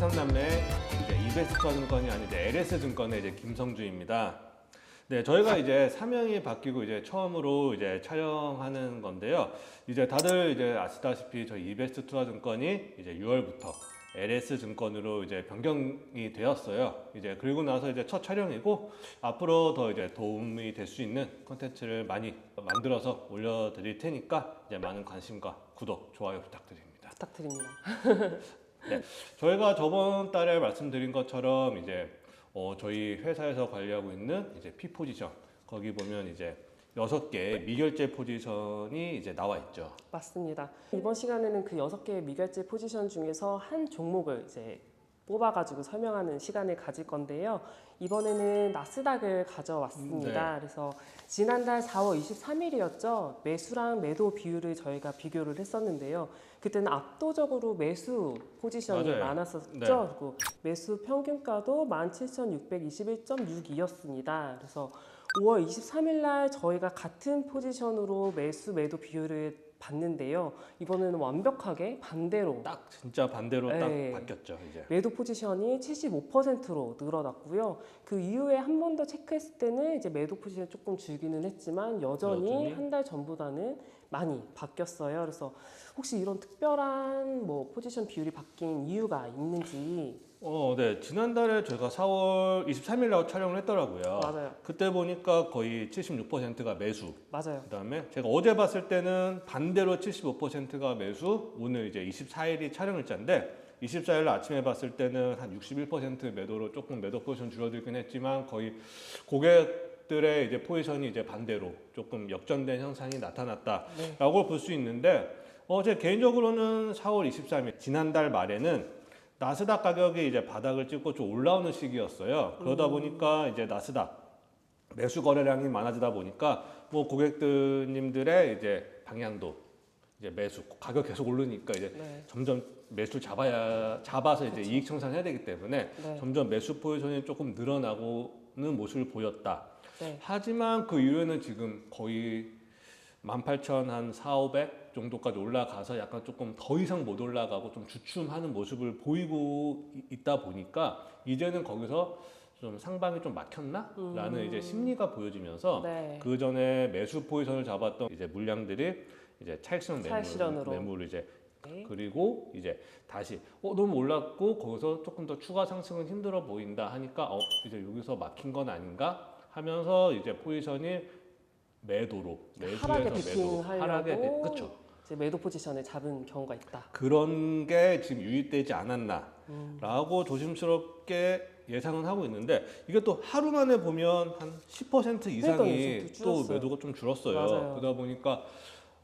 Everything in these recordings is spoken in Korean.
삼남매 이제 이베스트증권이 아닌 이제 LS증권의 이제 김성주입니다. 네, 저희가 이제 사명이 바뀌고 이제 처음으로 이제 촬영하는 건데요. 이제 다들 이제 아시다시피 저희 이베스트투자증권이 이제 6월부터 LS증권으로 이제 변경이 되었어요. 이제 그리고 나서 이제 첫 촬영이고 앞으로 더 이제 도움이 될 수 있는 콘텐츠를 많이 만들어서 올려드릴 테니까 이제 많은 관심과 구독, 좋아요 부탁드립니다. 부탁드립니다. 네, 저희가 저번 달에 말씀드린 것처럼 이제 저희 회사에서 관리하고 있는 이제 P 포지션 거기 보면 이제 6개의 미결제 포지션이 이제 나와 있죠. 맞습니다. 이번 시간에는 그 6개의 미결제 포지션 중에서 한 종목을 이제 뽑아가지고 설명하는 시간을 가질 건데요. 이번에는 나스닥을 가져왔습니다. 그래서 지난달 4월 23일이었죠. 매수랑 매도 비율을 저희가 비교를 했었는데요. 그때는 압도적으로 매수 포지션이 맞아요. 많았었죠. 네. 그리고 매수 평균가도 17,621.6이었습니다. 그래서 5월 23일 날 저희가 같은 포지션으로 매수 매도 비율을 봤는데요. 이번에는 완벽하게 반대로 딱 진짜 반대로 네. 딱 바뀌었죠. 이제 매도 포지션이 75%로 늘어났고요. 그 이후에 한 번 더 체크했을 때는 이제 매도 포지션이 조금 줄기는 했지만 여전히 한 달 전보다는 많이 바뀌었어요. 그래서 혹시 이런 특별한 뭐 포지션 비율이 바뀐 이유가 있는지. 네. 지난달에 저희가 4월 23일 날 촬영을 했더라고요. 맞아요. 그때 보니까 거의 76%가 매수. 맞아요. 그다음에 제가 어제 봤을 때는 반대로 75%가 매수. 오늘 이제 24일이 촬영일자인데 24일 아침에 봤을 때는 한 61% 매도로 조금 매도 포지션 줄어들긴 했지만 거의 고객들의 이제 포지션이 이제 반대로 조금 역전된 현상이 나타났다라고 볼 수 있는데 제 개인적으로는 4월 23일 지난달 말에는 나스닥 가격이 이제 바닥을 찍고 좀 올라오는 시기였어요. 그러다 보니까 이제 나스닥 매수 거래량이 많아지다 보니까 뭐 고객님들의 이제 방향도 이제 매수 가격 계속 오르니까 이제 점점 매수 잡아서 이제 이익 청산해야 되기 때문에 점점 매수 포지션이 조금 늘어나고는 모습을 보였다. 하지만 그 이후에는 지금 거의 18,400 정도까지 올라가서 약간 조금 더 이상 못 올라가고 좀 주춤하는 모습을 보이고 있다 보니까 이제는 거기서 좀 상방이 좀 막혔나? 라는 이제 심리가 보여지면서 그 전에 매수 포지션을 잡았던 이제 물량들이 이제 차익성 매물을 이제 그리고 이제 다시 너무 올랐고 거기서 조금 더 추가 상승은 힘들어 보인다 하니까 이제 여기서 막힌 건 아닌가 하면서 이제 포지션이 매도로 매수해서 하락에 그렇죠. 이제 매도 포지션을 잡은 경우가 있다. 그런 게 지금 유입되지 않았나라고 조심스럽게 예상은 하고 있는데 이게 또 하루 만에 보면 한 10% 이상이 또 매도가 좀 줄었어요. 맞아요. 그러다 보니까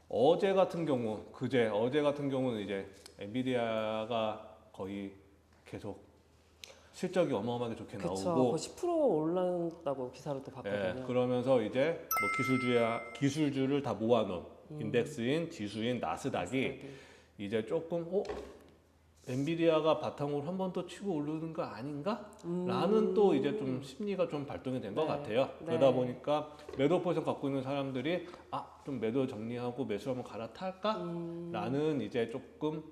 어제 같은 경우는 이제 엔비디아가 거의 계속 실적이 어마어마하게 좋게 나오고 10% 올랐다고 기사를 또 봤거든요. 그러면서 이제 뭐 기술주를 다 모아놓은 인덱스인 지수인 나스닥이 이제 조금 엔비디아가 바탕으로 한 번 더 치고 오르는 거 아닌가? 라는 또 이제 좀 심리가 좀 발동이 된 것 같아요. 그러다 보니까 매도 포지션 갖고 있는 사람들이 좀 매도 정리하고 매수 한번 갈아탈까? 라는 이제 조금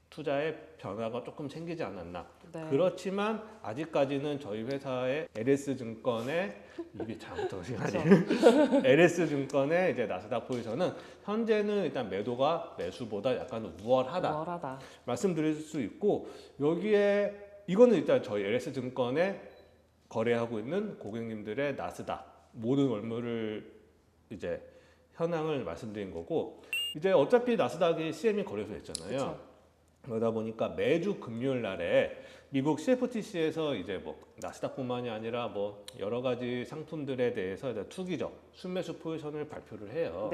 투자의 변화가 조금 생기지 않았나. 그렇지만 아직까지는 저희 회사의 LS증권의 입이 잘못 시간이 LS증권의 이제 나스닥 포지션은 현재는 일단 매도가 매수보다 약간 우월하다. 말씀드릴 수 있고 여기에 이거는 일단 저희 LS증권에 거래하고 있는 고객님들의 나스닥 모든 월물을 이제 현황을 말씀드린 거고 이제 어차피 나스닥이 CME 거래소였잖아요. 그러다 보니까 매주 금요일 날에 미국 CFTC에서 이제 뭐 나스닥뿐만이 아니라 뭐 여러 가지 상품들에 대해서 이제 투기적 순매수 포지션을 발표를 해요.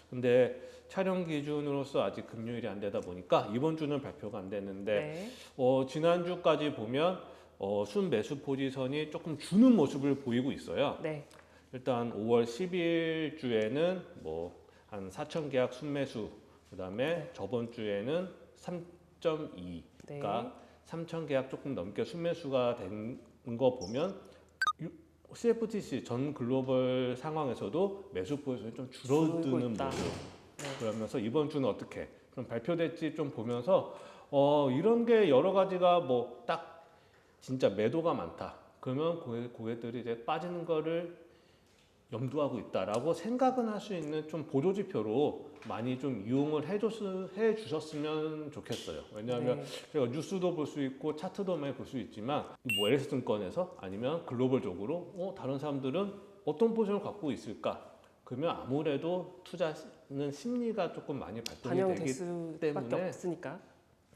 근데 촬영 기준으로서 아직 금요일이 안 되다 보니까 이번 주는 발표가 안 됐는데 지난주까지 보면 순매수 포지션이 조금 주는 모습을 보이고 있어요. 일단 5월 10일 주에는 뭐 한 4천 계약 순매수 그다음에 저번 주에는 3.2가 3천 계약 조금 넘게 순매수가 된 거 보면 CFTC 전 글로벌 상황에서도 매수 포지션이 좀 줄어드는 모습. 그러면서 이번 주는 어떻게 좀 발표될지 좀 보면서 이런 게 여러 가지가 뭐 딱 진짜 매도가 많다. 그러면 고객들이 이제 빠지는 거를 염두하고 있다라고 생각은 할 수 있는 좀 보조지표로 많이 좀 이용을 해 주셨으면 좋겠어요. 왜냐하면 네. 제가 뉴스도 볼 수 있고 차트도 많이 볼 수 있지만 뭐 LS증권에서 아니면 글로벌적으로 다른 사람들은 어떤 포지션을 갖고 있을까? 그러면 아무래도 투자는 심리가 조금 많이 발동이 반영될 되기 수밖에 때문에 없으니까.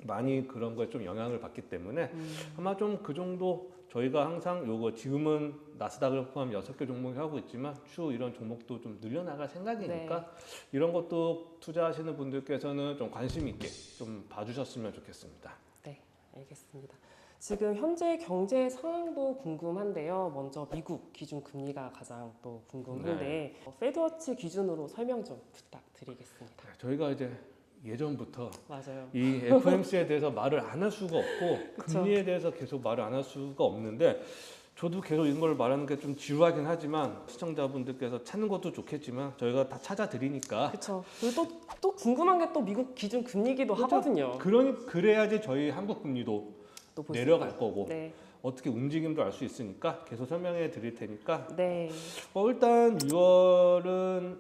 많이 그런 거에 좀 영향을 받기 때문에 아마 좀 그 정도 저희가 항상 요거 지금은 나스닥을 포함 6개 종목을 하고 있지만 추후 이런 종목도 좀 늘려나갈 생각이니까 이런 것도 투자하시는 분들께서는 좀 관심 있게 좀 봐주셨으면 좋겠습니다. 네, 알겠습니다. 지금 현재 경제 상황도 궁금한데요. 먼저 미국 기준 금리가 가장 또 궁금한데 페드워치 기준으로 설명 좀 부탁드리겠습니다. 저희가 이제 예전부터 맞아요. 이 FOMC에 대해서 말을 안 할 수가 없고 그쵸. 금리에 대해서 계속 말을 안 할 수가 없는데 저도 계속 이런 걸 말하는 게 좀 지루하긴 하지만 시청자분들께서 찾는 것도 좋겠지만 저희가 다 찾아드리니까 그렇죠. 그리고 또 궁금한 게 또 미국 기준 금리기도 그렇죠. 하거든요. 그래야지 저희 한국 금리도 또 볼 수 내려갈 있고. 거고 네. 어떻게 움직임도 알 수 있으니까 계속 설명해 드릴 테니까 네. 일단 6월은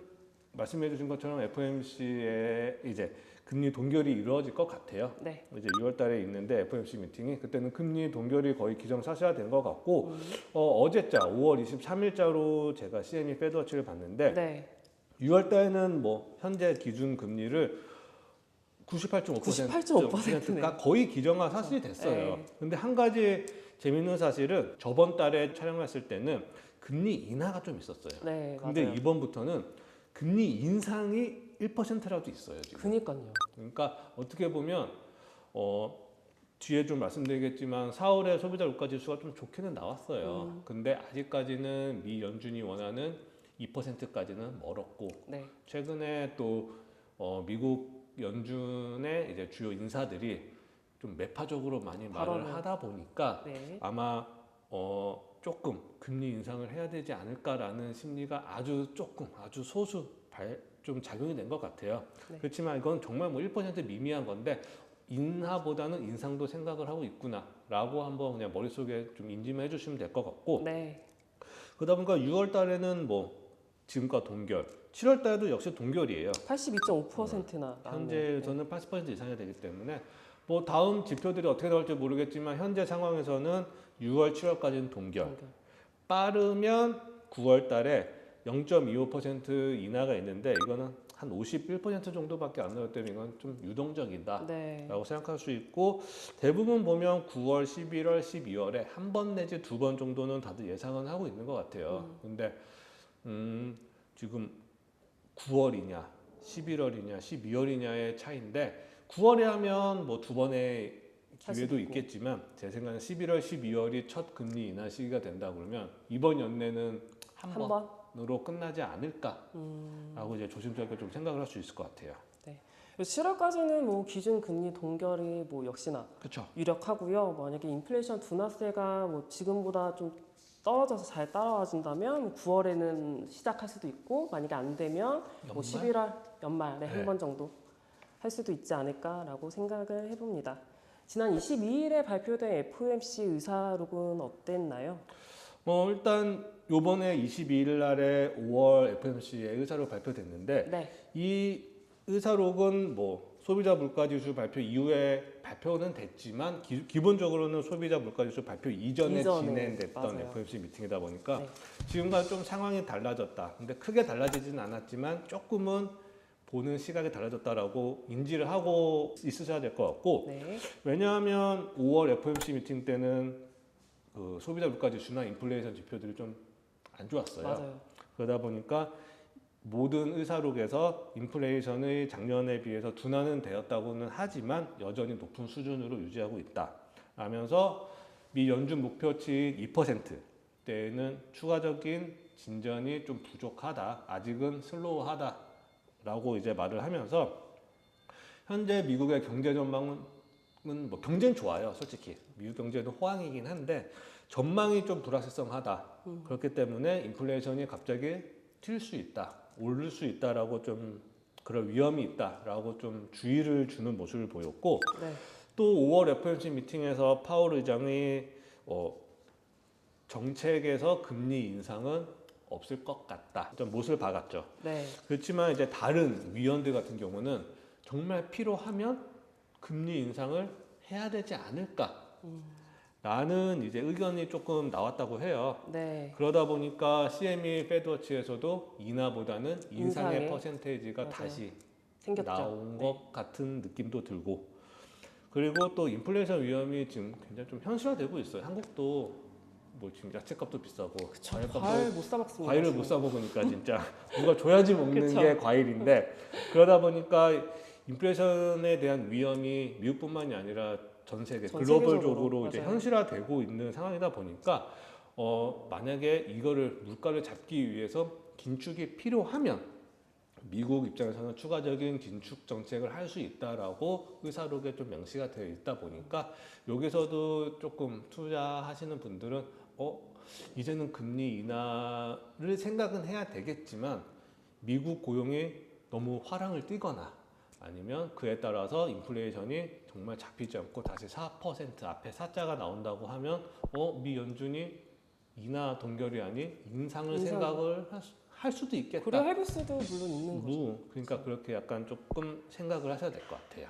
말씀해 주신 것처럼 FOMC에 이제 금리 동결이 이루어질 것 같아요. 네. 이제 6월 달에 있는데 FOMC 미팅이 그때는 금리 동결이 거의 기정사실화된 것 같고 어제자 5월 23일자로 제가 CME 페드워치를 봤는데 네. 6월 달에는 뭐 현재 기준 금리를 98.5%가 거의 기정화 사실이 됐어요. 네. 근데 한 가지 재밌는 사실은 저번 달에 촬영했을 때는 금리 인하가 좀 있었어요. 네, 근데 맞아요. 이번부터는 금리 인상이 1%라도 있어요, 지금. 그니까요. 그러니까 어떻게 보면 뒤에 좀 말씀드리겠지만 4월에 소비자 물가 지수가 좀 좋게는 나왔어요. 근데 아직까지는 미 연준이 원하는 2%까지는 멀었고 네. 최근에 또 미국 연준의 이제 주요 인사들이 좀 매파적으로 많이 말을 발언을. 하다 보니까 네. 아마 조금 금리 인상을 해야 되지 않을까라는 심리가 아주 소수 좀 작용이 된 것 같아요. 네. 그렇지만 이건 정말 뭐 1% 미미한 건데 인하보다는 인상도 생각을 하고 있구나라고 한번 그냥 머릿속에 좀 인지만 해주시면 될 것 같고 네. 그러다 보니까 6월 달에는 뭐 지금과 동결 7월 달에도 역시 동결이에요. 82.5%나 현재에서는 80% 이상이 되기 때문에 뭐 다음 지표들이 어떻게 나올지 모르겠지만 현재 상황에서는 6월, 7월까지는 동결. 빠르면 9월 달에 0.25% 인하가 있는데 이거는 한 51% 정도밖에 안 나올 때면 이건 좀 유동적이다 네. 라고 생각할 수 있고 대부분 보면 9월, 11월, 12월에 한 번 내지 두 번 정도는 다들 예상은 하고 있는 것 같아요. 근데 지금 9월이냐 11월이냐 12월이냐의 차이인데 9월에 하면 뭐 두 번의 기회도 있겠지만 제 생각에는 11월, 12월이 첫 금리 인하 시기가 된다 그러면 이번 연내는 한 번으로 끝나지 않을까라고 이제 조심스럽게 좀 생각을 할 수 있을 것 같아요. 네. 7월까지는 뭐 기준 금리 동결이 뭐 역시나 그렇죠. 유력하고요. 만약에 인플레이션 둔화세가 뭐 지금보다 좀 떨어져서 잘 따라와 준다면 9월에는 시작할 수도 있고 만약에 안 되면 뭐 11월 연말에 한 번 정도 할 수도 있지 않을까라고 생각을 해봅니다. 지난 22일에 발표된 FOMC 의사록은 어땠나요? 일단 요번에 22일 날에 5월 FOMC의 의사록 발표됐는데 네. 이 의사록은 뭐 소비자 물가지수 발표 이후에 발표는 됐지만 기본적으로는 소비자 물가지수 발표 이전에 진행됐던 맞아요. FOMC 미팅이다 보니까 네. 지금과 좀 상황이 달라졌다. 근데 크게 달라지진 않았지만 조금은 보는 시각이 달라졌다라고 인지를 하고 있으셔야 될 것 같고 네. 왜냐하면 5월 FOMC 미팅 때는 그 소비자 물가지수나 인플레이션 지표들이 좀 안 좋았어요. 맞아요. 그러다 보니까 모든 의사록에서 인플레이션의 작년에 비해서 둔화는 되었다고는 하지만 여전히 높은 수준으로 유지하고 있다. 라면서 미 연준 목표치인 2%대에는 추가적인 진전이 좀 부족하다. 아직은 슬로우하다. 라고 이제 말을 하면서 현재 미국의 경제 전망은 뭐 경제는 좋아요. 솔직히 미국 경제는 호황이긴 한데 전망이 좀 불확실성하다. 그렇기 때문에 인플레이션이 갑자기 튈 수 있다, 오를 수 있다라고 좀 그럴 위험이 있다라고 좀 주의를 주는 모습을 보였고 네. 또 5월 FOMC 미팅에서 파월 의장이 정책에서 금리 인상은 없을 것 같다. 좀 못을 박았죠. 네. 그렇지만 이제 다른 위원들 같은 경우는 정말 필요하면 금리 인상을 해야 되지 않을까? 라는 이제 의견이 조금 나왔다고 해요. 네. 그러다 보니까 CME 페드워치에서도 인하보다는 인상의 인상의 퍼센테이지가 맞아요. 다시 생겼죠. 나온 네. 것 같은 느낌도 들고, 그리고 또 인플레이션 위험이 지금 굉장히 좀 현실화되고 있어요. 한국도 뭐 지금 야채값도 비싸고 과일 못 사 먹습니다. 과일을 못 사 먹으니까 진짜 누가 줘야지 먹는 그쵸. 게 과일인데, 그러다 보니까 인플레이션에 대한 위험이 미국뿐만이 아니라 전 세계 전 글로벌적으로 세계적으로, 이제 맞아요. 현실화되고 있는 상황이다 보니까 만약에 이거를 물가를 잡기 위해서 긴축이 필요하면 미국 입장에서는 추가적인 긴축 정책을 할 수 있다라고 의사록에 좀 명시가 되어 있다 보니까, 여기서도 조금 투자하시는 분들은 이제는 금리 인하를 생각은 해야 되겠지만 미국 고용이 너무 화랑을 띠거나 아니면 그에 따라서 인플레이션이 정말 잡히지 않고 다시 4% 앞에 4자가 나온다고 하면 미 연준이 인하 동결이 아닌 인상을 생각을 할 수도 있겠다. 고려해볼 수도 물론 있는 거죠. 그러니까 그렇게 약간 조금 생각을 하셔야 될 것 같아요.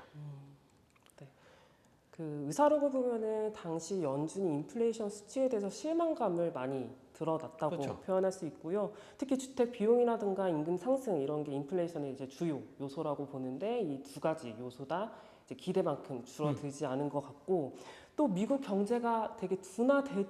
그 의사록을 보면은 당시 연준이 인플레이션 수치에 대해서 실망감을 많이 드러났다고 그렇죠. 표현할 수 있고요. 특히 주택 비용이라든가 임금 상승 이런 게 인플레이션의 이제 주요 요소라고 보는데, 이 두 가지 요소다 이제 기대만큼 줄어들지 않은 것 같고, 또 미국 경제가 되게 둔화될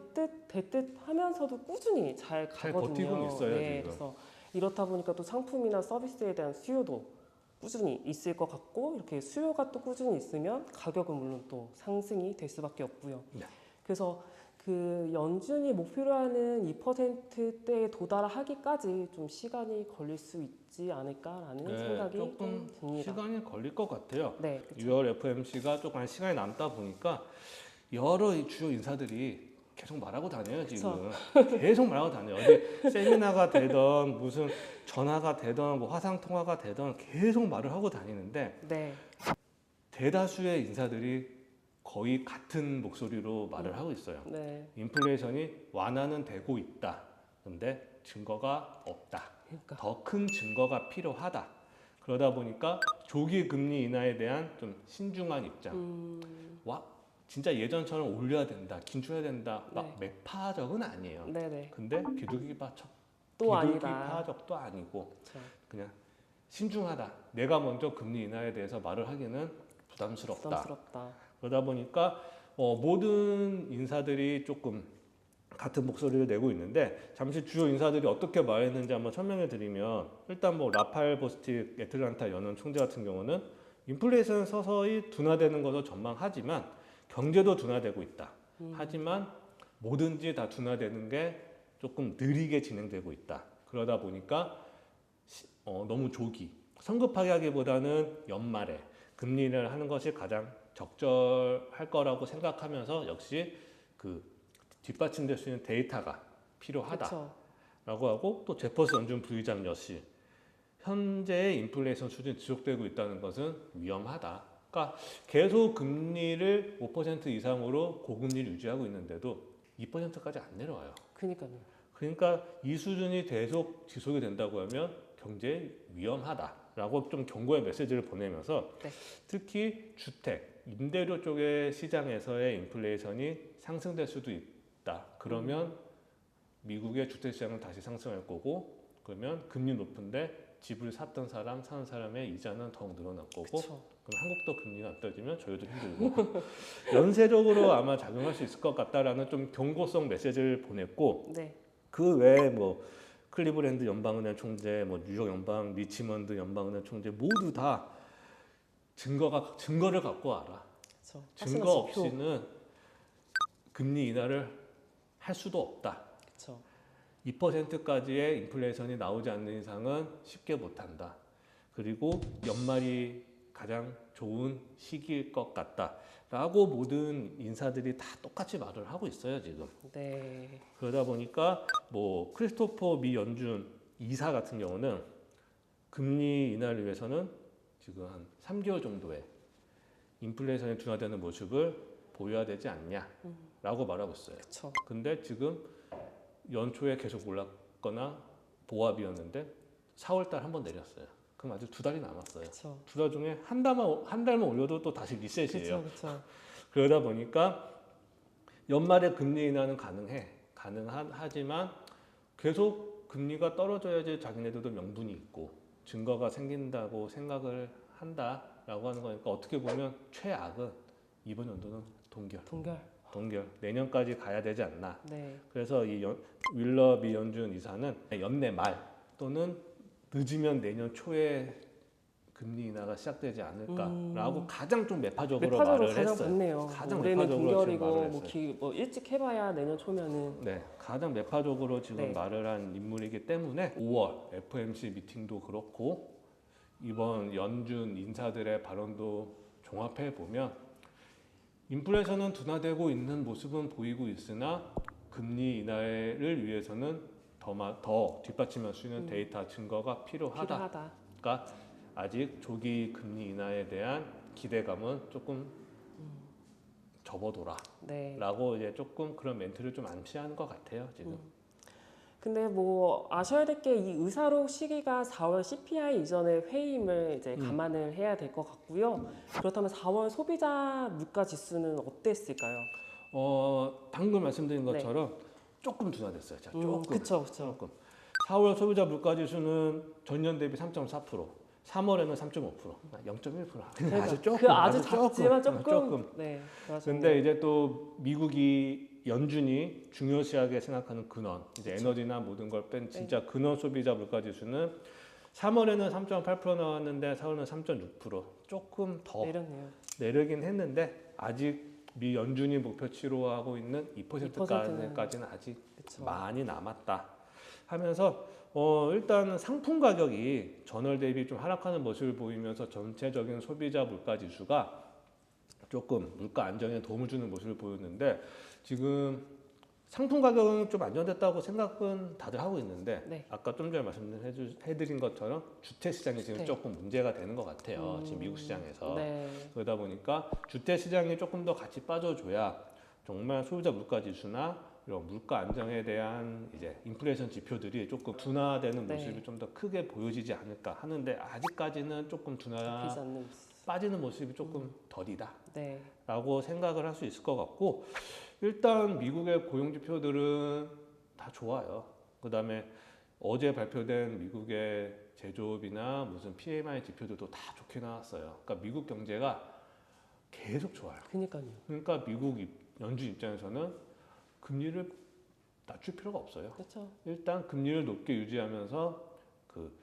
듯 하면서도 꾸준히 잘 잘 가거든요. 버티고 있어요, 네, 지금. 그래서 이렇다 보니까 또 상품이나 서비스에 대한 수요도 꾸준히 있을 것 같고, 이렇게 수요가 또 꾸준히 있으면 가격은 물론 또 상승이 될 수밖에 없고요. 네. 그래서 그 연준이 목표로 하는 2%대에 도달하기까지 좀 시간이 걸릴 수 있지 않을까라는 생각이 조금 좀 듭니다. 시간이 걸릴 것 같아요. 네, 그렇죠. 6월 FMC가 조금 시간이 남다 보니까 여러 이 주요 인사들이 계속 말하고 다녀요, 지금. 계속 말하고 다녀요. 어디 세미나가 되던 무슨 전화가 되던 뭐 화상 통화가 되던 계속 말을 하고 다니는데, 네, 대다수의 인사들이 거의 같은 목소리로 말을 하고 있어요. 네. 인플레이션이 완화는 되고 있다. 근데 증거가 없다. 그러니까 더 큰 증거가 필요하다. 그러다 보니까 조기 금리 인하에 대한 좀 신중한 입장. 진짜 예전처럼 올려야 된다, 긴축해야 된다, 막 매파적은 아니에요. 네네. 근데 비둘기 또 아니다. 파적도 아니고 그렇죠. 그냥 신중하다. 내가 먼저 금리 인하에 대해서 말을 하기는 부담스럽다. 그러다 보니까 모든 인사들이 조금 같은 목소리를 내고 있는데, 잠시 주요 인사들이 어떻게 말했는지 한번 설명해 드리면, 일단 뭐 라팔 보스틱 애틀란타 연은 총재 같은 경우는 인플레이션 서서히 둔화되는 것을 전망하지만 경제도 둔화되고 있다. 하지만 뭐든지 다 둔화되는 게 조금 느리게 진행되고 있다. 그러다 보니까 너무 조기, 성급하게 하기보다는 연말에 금리를 하는 것이 가장 적절할 거라고 생각하면서, 역시 그 뒷받침될 수 있는 데이터가 필요하다라고 그렇죠. 하고, 또 제퍼스 연준 부의장 역시 현재의 인플레이션 수준이 지속되고 있다는 것은 위험하다. 그러니까 계속 금리를 5% 이상으로 고금리를 유지하고 있는데도 2%까지 안 내려와요. 그러니까요. 그러니까 이 수준이 계속 지속이 된다고 하면 경제에 위험하다라고 좀 경고의 메시지를 보내면서, 특히 주택, 임대료 쪽의 시장에서의 인플레이션이 상승될 수도 있다. 그러면 미국의 주택 시장은 다시 상승할 거고, 그러면 금리 높은데 집을 샀던 사람, 사는 사람의 이자는 더욱 늘어날 거고, 그럼 한국도 금리가 안 떨어지면 저희도 힘들고 연쇄적으로 아마 작용할 수 있을 것 같다라는 좀 경고성 메시지를 보냈고, 그 외에 뭐 클리브랜드 연방은행 총재, 뭐 뉴욕 연방, 리치먼드 연방은행 총재 모두 다 증거를 갖고 와라. 증거 없이는 금리 인하를 할 수도 없다. 2%까지의 인플레이션이 나오지 않는 이상은 쉽게 못한다. 그리고 연말이 가장 좋은 시기일 것 같다라고 모든 인사들이 다 똑같이 말을 하고 있어요, 지금. 그러다 보니까 뭐 크리스토퍼 미 연준 이사 같은 경우는 금리 인하를 위해서는 지금 한 3개월 정도의 인플레이션이 둔화되는 모습을 보여야 되지 않냐라고 말하고 있어요. 그렇죠. 근데 지금 연초에 계속 올랐거나 보합이었는데 4월달 한 번 내렸어요. 그럼 아직 2달이 남았어요. 그렇죠. 2달 중에 한 달만 올려도 또 다시 리셋이에요. 그렇죠. 그러다 보니까 연말에 금리 인하는 가능하지만 계속 금리가 떨어져야지 자기네들도 명분이 있고 증거가 생긴다고 생각을 한다라고 하는 거니까 어떻게 보면 최악은 이번 연도는 동결 내년까지 가야 되지 않나. 네. 그래서 이 윌러 미 연준 이사는 연내 말 또는 늦으면 내년 초에 금리 인하가 시작되지 않을까라고 가장 좀 매파적으로 말을 가장 했어요. 같네요. 가장 올해는 매파적으로 지금 동결이고 말을 뭐 일찍 해봐야 내년 초면은 네, 가장 매파적으로 지금 네. 말을 한 인물이기 때문에 5월 FOMC 미팅도 그렇고 이번 연준 인사들의 발언도 종합해 보면 인플레이션은 둔화되고 있는 모습은 보이고 있으나 금리 인하를 위해서는 더 뒷받침할 수 있는 데이터 증거가 필요하다. 그러니까 아직 조기 금리 인하에 대한 기대감은 조금 접어둬라. 네. 라고 이제 조금 그런 멘트를 좀 암시하는 것 같아요 지금. 근데 뭐 아셔야 될 게 이 의사록 시기가 4월 CPI 이전의 회의임을 이제 감안을 해야 될 것 같고요. 그렇다면 4월 소비자 물가 지수는 어땠을까요? 방금 말씀드린 네. 것처럼 조금 둔화됐어요. 자, 조금. 그렇죠. 조금. 4월 소비자 물가 지수는 전년 대비 3.4%, 3월에는 3.5%, 0.1%. 아주 조금. 아주 작지만 조금. 네. 근데 이제 또 미국이 연준이 중요시하게 생각하는 근원, 이제 에너지나 모든 걸 뺀 진짜 근원 소비자 물가 지수는 3월에는 3.8% 나왔는데 4월은 3.6%. 조금 더 내리긴 했는데 아직 미 연준이 목표치로 하고 있는 2%까지는 아직 그쵸. 많이 남았다 하면서 일단 상품 가격이 전월 대비 좀 하락하는 모습을 보이면서 전체적인 소비자 물가 지수가 조금 물가 안정에 도움을 주는 모습을 보였는데 지금 상품 가격은 좀 안정됐다고 생각은 다들 하고 있는데 네. 아까 좀 전에 말씀해드린 것처럼 주택 시장이 지금 조금 문제가 되는 것 같아요. 지금 미국 시장에서. 네. 그러다 보니까 주택 시장이 조금 더 같이 빠져줘야 정말 소비자 물가 지수나 이런 물가 안정에 대한 이제 인플레이션 지표들이 조금 둔화되는 모습이 좀 더 크게 보여지지 않을까 하는데 아직까지는 조금 빠지는 모습이 조금 덜이다 라고 생각을 할 수 있을 것 같고 일단 미국의 고용 지표들은 다 좋아요. 그 다음에 어제 발표된 미국의 제조업이나 무슨 PMI 지표들도 다 좋게 나왔어요. 그러니까 미국 경제가 계속 좋아요. 그러니까 미국 연준 입장에서는 금리를 낮출 필요가 없어요. 그렇죠. 일단 금리를 높게 유지하면서 그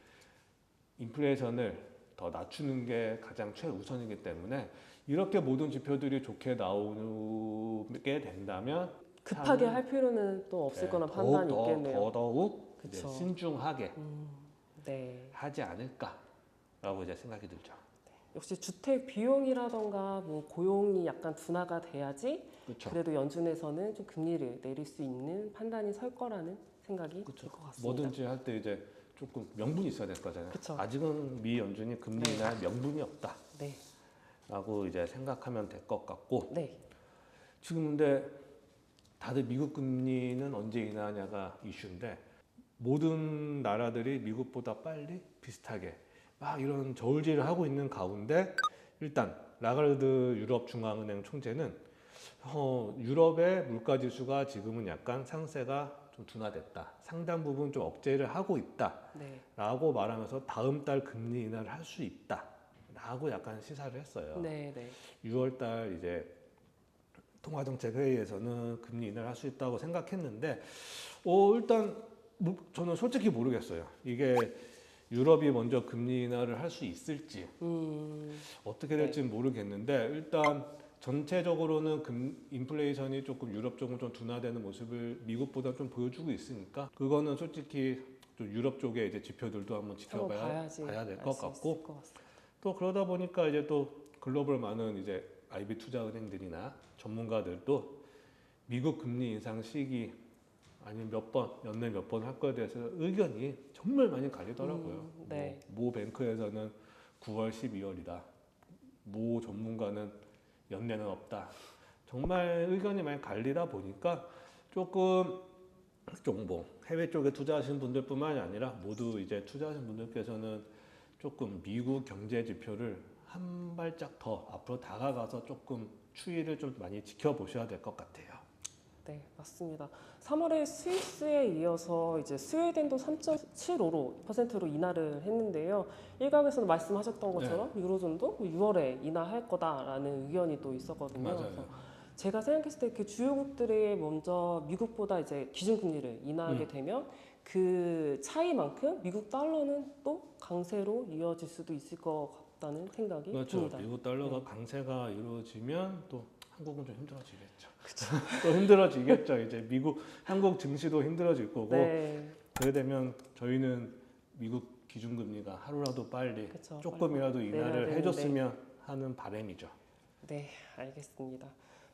인플레이션을 더 낮추는 게 가장 최우선이기 때문에 이렇게 모든 지표들이 좋게 나오게 된다면 급하게 할 필요는 또 없을 거나 판단이 있겠네요. 더더욱 이제 신중하게 하지 않을까라고 이제 생각이 들죠. 역시 주택 비용이라던가 뭐 고용이 약간 둔화가 돼야지 그래도 연준에서는 좀 금리를 내릴 수 있는 판단이 설 거라는 생각이 들 것 같습니다. 뭐든지 할 때 이제 조금 명분이 있어야 될 거잖아요. 아직은 미 연준이 금리 인하할 명분이 없다. 라고 이제 생각하면 될 것 같고 지금 근데 다들 미국 금리는 언제 인하하냐가 이슈인데 모든 나라들이 미국보다 빨리 비슷하게 막 이런 저울질을 하고 있는 가운데 일단 라가르드 유럽 중앙은행 총재는 유럽의 물가 지수가 지금은 약간 상세가 좀 둔화됐다. 상당 부분 좀 억제를 하고 있다. 라고 말하면서 다음 달 금리 인하를 할 수 있다. 라고 약간 시사를 했어요. 6월 달 이제 통화정책 회의에서는 금리 인하를 할 수 있다고 생각했는데 일단 저는 솔직히 모르겠어요. 이게 유럽이 먼저 금리 인하를 할 수 있을지 어떻게 될지는 모르겠는데 일단 전체적으로는 인플레이션이 조금 유럽 쪽은 좀 둔화되는 모습을 미국보다 좀 보여주고 있으니까 그거는 솔직히 좀 유럽 쪽의 이제 지표들도 한번 지켜봐야 될 것 같고 또 그러다 보니까 이제 또 글로벌 많은 이제 IB 투자은행들이나 전문가들도 미국 금리 인상 시기 아니면 연내 몇 번 할 거에 대해서 의견이 정말 많이 갈리더라고요. 모 뱅크에서는 9월, 12월이다. 모 전문가는 연내는 없다. 정말 의견이 많이 갈리다 보니까 조금 뭐 해외 쪽에 투자하시는 분들뿐만이 아니라 모두 이제 투자하시는 분들께서는 조금 미국 경제 지표를 한 발짝 더 앞으로 다가가서 조금 추이를 좀 많이 지켜보셔야 될 것 같아요. 네, 맞습니다. 3월에 스위스에 이어서 이제 스웨덴도 3.75%로 인하를 했는데요. 일각에서는 말씀하셨던 것처럼 유로존도 6월에 인하할 거다라는 의견이 또 있었거든요. 맞아요. 그래서 제가 생각했을 때 그 주요국들이 먼저 미국보다 이제 기준금리를 인하하게 되면 그 차이만큼 미국 달러는 또 강세로 이어질 수도 있을 것 같다는 생각이 그렇죠. 듭니다. 미국 달러가 강세가 이루어지면 또 한국은 좀 힘들어지겠죠. 또 힘들어지겠죠. 이제 한국 증시도 힘들어질 거고. 네, 그래 되면 저희는 미국 기준금리가 하루라도 빨리 그쵸, 조금이라도 빨리 인하를 내려야 해줬으면 하는 바람이죠. 네, 알겠습니다.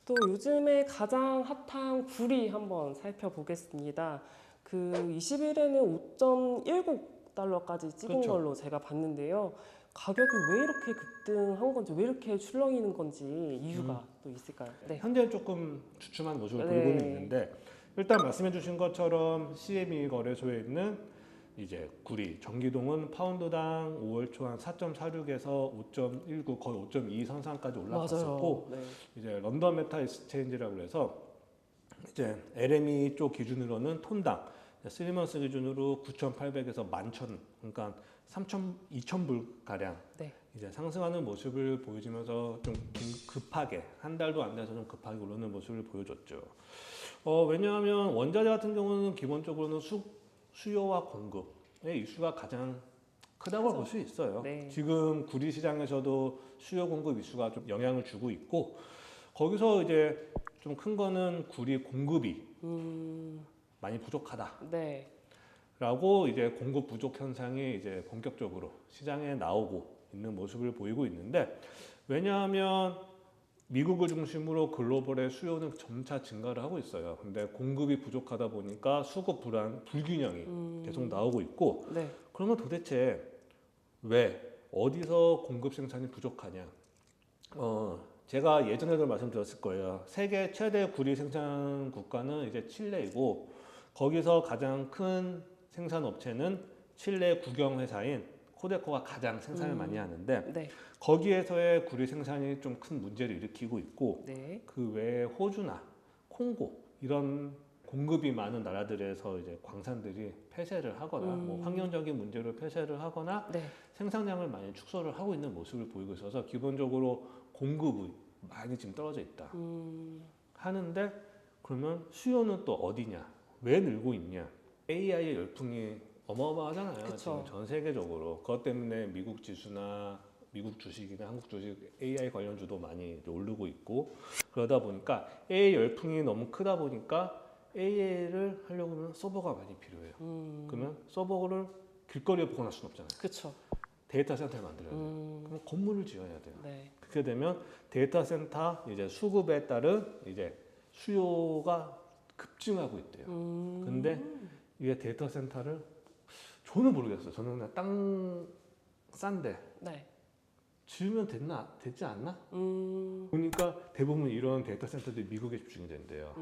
또 요즘에 가장 핫한 구리 한번 살펴보겠습니다. 그 20일에는 5.19달러까지 찍은 그렇죠. 걸로 제가 봤는데요. 가격이 왜 이렇게 급등한 건지, 왜 이렇게 출렁이는 건지 이유가 또 있을까요? 네. 현재는 조금 주춤한 모습을 네. 보이고는 있는데 일단 말씀해주신 것처럼 CME 거래소에 있는 이제 구리 전기동은 파운드당 5월 초 한 4.46에서 5.19 거의 5.2 선상까지 올라갔었고 맞아요. 네. 이제 런던 메타 익스체인지라고 해서 이제 LME 쪽 기준으로는 톤당 3먼스 기준으로 9,800에서 11,000 그러니까 2,000불 가량 네. 이제 상승하는 모습을 보여주면서 좀 급하게 한 달도 안 돼서 좀 급하게 오르는 모습을 보여줬죠. 왜냐하면 원자재 같은 경우는 기본적으로는 수요와 공급의 이슈가 가장 크다고 볼 수 있어요. 네. 지금 구리 시장에서도 수요 공급 이슈가 좀 영향을 주고 있고 거기서 이제 좀 큰 거는 구리 공급이 많이 부족하다. 네. 라고 이제 공급 부족 현상이 이제 본격적으로 시장에 나오고 있는 모습을 보이고 있는데 왜냐하면 미국을 중심으로 글로벌의 수요는 점차 증가를 하고 있어요. 근데 공급이 부족하다 보니까 수급 불균형이 계속 나오고 있고 네. 그러면 도대체 왜 어디서 공급 생산이 부족하냐? 제가 예전에도 말씀드렸을 거예요. 세계 최대 구리 생산 국가는 이제 칠레이고 거기서 가장 큰 생산 업체는 칠레 국영 회사인 코데코가 가장 생산을 많이 하는데 네. 거기에서의 구리 생산이 좀 큰 문제를 일으키고 있고 네. 그 외에 호주나 콩고 이런 공급이 많은 나라들에서 이제 광산들이 폐쇄를 하거나 뭐 환경적인 문제로 폐쇄를 하거나 네. 생산량을 많이 축소를 하고 있는 모습을 보이고 있어서 기본적으로 공급이 많이 지금 떨어져 있다 하는데 그러면 수요는 또 어디냐? 왜 늘고 있냐? AI의 열풍이 어마어마하잖아요. 그쵸. 지금 전 세계적으로 그것 때문에 미국 지수나 미국 주식이나 한국 주식 AI 관련주도 많이 오르고 있고 그러다 보니까 AI 열풍이 너무 크다 보니까 AI를 하려고 하면 서버가 많이 필요해요. 그러면 서버를 길거리에 보관할 수는 없잖아요. 그렇죠. 데이터 센터를 만들어야 돼요. 그럼 건물을 지어야 돼요. 네. 그렇게 되면 데이터 센터 이제 수급에 따른 이제 수요가 급증하고 있대요. 근데 이게 데이터 센터를 저는 모르겠어요. 저는 그냥 땅 싼데 네. 지으면 되지 않나? 보니까 대부분 이런 데이터 센터들이 미국에 집중이 된대요.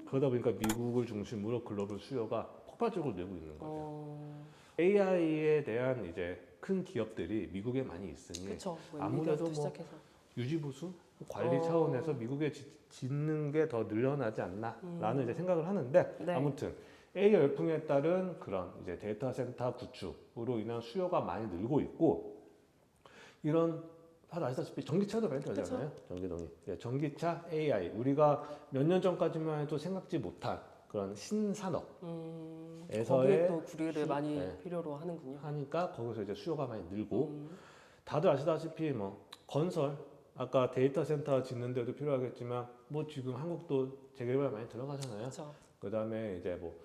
그러다 보니까 미국을 중심으로 글로벌 수요가 폭발적으로 늘고 있는 거예요. AI에 대한 이제 큰 기업들이 미국에 많이 있으니 그렇죠. 아무래도 뭐 시작해서. 유지보수 관리 차원에서 미국에 짓는 게 더 늘어나지 않나라는 이제 생각을 하는데 네. 아무튼 AI 열풍에 따른 그런 이제 데이터 센터 구축으로 인한 수요가 많이 늘고 있고 이런 다들 아시다시피 전기차도 많이 들잖아요. 전기동이. 전기차 AI 우리가 몇 년 전까지만 해도 생각지 못한 그런 신산업에서의 거기에 또 구리를 많이 필요로 하는군요. 하니까 거기서 이제 수요가 많이 늘고 다들 아시다시피 뭐 건설 아까 데이터 센터 짓는 데도 필요하겠지만 뭐 지금 한국도 재개발 많이 들어가잖아요. 그렇죠. 그다음에 이제 뭐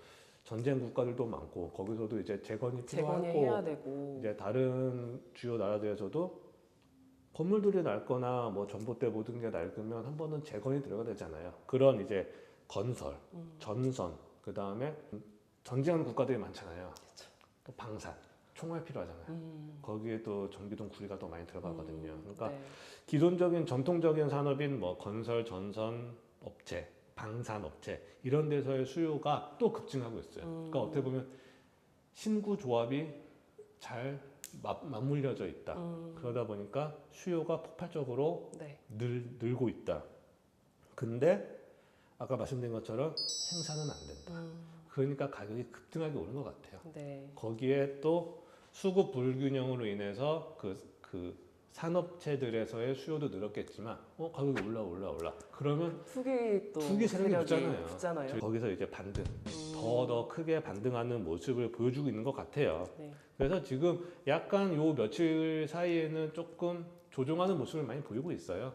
전쟁 국가들도 많고 거기서도 이제 재건이 재건해야 필요하고 되고 이제 다른 주요 나라들에서도 건물들이 낡거나 뭐 전봇대 모든 게 낡으면 한 번은 재건이 들어가야 되잖아요. 그런 이제 건설, 전선, 그 다음에 전쟁하는 국가들이 많잖아요. 또 방산. 총알 필요하잖아요. 거기에 또 전기동 구리가 또 많이 들어가거든요. 그러니까 네. 기존적인 전통적인 산업인 뭐 건설, 전선 업체, 방산 업체 이런 데서의 수요가 또 급증하고 있어요. 그러니까 어떻게 보면 신구 조합이 잘 맞물려져 있다. 그러다 보니까 수요가 폭발적으로 네. 늘고 있다. 근데 아까 말씀드린 것처럼 생산은 안 된다. 그러니까 가격이 급등하게 오른 것 같아요. 네. 거기에 또 수급 불균형으로 인해서 그 산업체들에서의 수요도 늘었겠지만 가격이 올라. 그러면 투기 세력이 붙잖아요. 거기서 이제 반등, 더 크게 반등하는 모습을 보여주고 있는 것 같아요. 네. 그래서 지금 약간 요 며칠 사이에는 조금 조정하는 모습을 많이 보이고 있어요.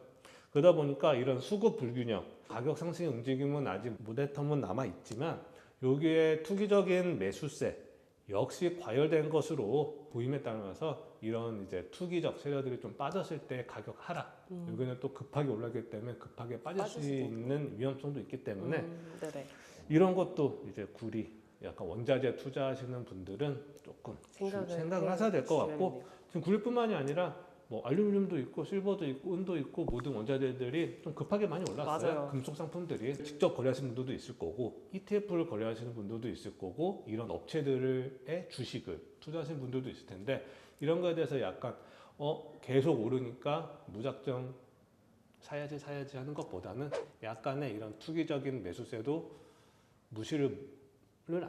그러다 보니까 이런 수급 불균형, 가격 상승의 움직임은 아직 무대텀은 남아 있지만 여기에 투기적인 매수세 역시 과열된 것으로 보임에 따라서 이런 이제 투기적 세력들이 좀 빠졌을 때 가격 하락 여기는 또 급하게 올라가기 때문에 급하게 빠질 수 있는 위험성도 있기 때문에 네네. 이런 것도 이제 구리 약간 원자재 투자하시는 분들은 조금 생각을 하셔야 될 것 같고 지금 구리뿐만이 아니라 뭐 알루미늄도 있고 실버도 있고 은도 있고 모든 원자재들이 좀 급하게 많이 올랐어요. 맞아요. 금속 상품들이 직접 거래하시는 분들도 있을 거고 ETF를 거래하시는 분들도 있을 거고 이런 업체들의 주식을 투자하시는 분들도 있을 텐데 이런 거에 대해서 약간 계속 오르니까 무작정 사야지 하는 것보다는 약간의 이런 투기적인 매수세도 무시를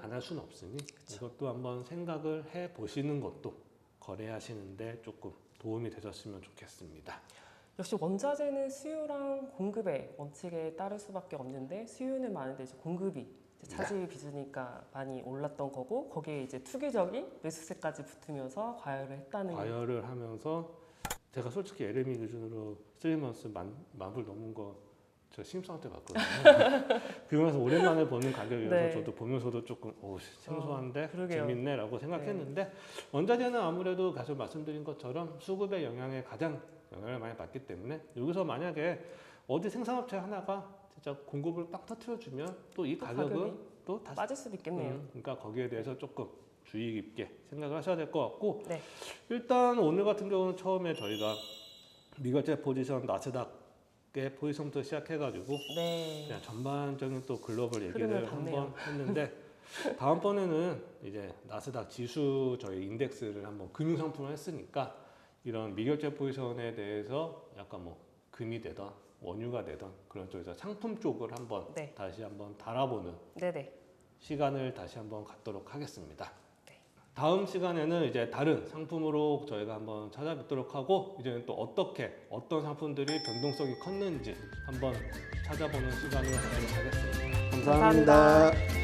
안 할 수는 없으니 이것도 한번 생각을 해 보시는 것도 거래하시는데 조금 도움이 되셨으면 좋겠습니다. 역시 원자재는 수요랑 공급의 원칙에 따를 수밖에 없는데 수요는 많은데 이제 공급이 이제 차질 빚으니까 많이 올랐던 거고 거기에 이제 투기적인 매수세까지 붙으면서 과열을 했다는 과열을 하면서 제가 솔직히 LME 기준으로 3months 만불 넘은 거 저 신입사원 때 봤거든요. 그러면서 오랜만에 보는 가격이어서 네. 저도 보면서도 조금 생소한데 그러게요. 재밌네라고 생각했는데 원자재는 아무래도 계속 말씀드린 것처럼 수급의 영향에 가장 영향을 많이 받기 때문에 여기서 만약에 어디 생산업체 하나가 진짜 공급을 빡 터트려주면 또 이 가격은 또 다시 빠질 수도 있겠네요. 그러니까 거기에 대해서 조금 주의 깊게 생각을 하셔야 될 것 같고 네. 일단 오늘 같은 경우는 처음에 저희가 미결제 포지션 나스닥의 포지션부터 시작해가지고 네. 그냥 전반적인 또 글로벌 얘기를 흐름을 봤네요. 한번 했는데 다음번에는 이제 나스닥 지수 저희 인덱스를 한번 금융상품을 했으니까 이런 미결제 포지션에 대해서 약간 뭐 금이 되던 원유가 되던 그런 쪽에서 상품 쪽을 한번 네. 다시 한번 달아보는 네네. 시간을 다시 한번 갖도록 하겠습니다. 네. 다음 시간에는 이제 다른 상품으로 저희가 한번 찾아뵙도록 하고 이제는 또 어떤 상품들이 변동성이 컸는지 한번 찾아보는 시간을 갖도록 하겠습니다. 감사합니다.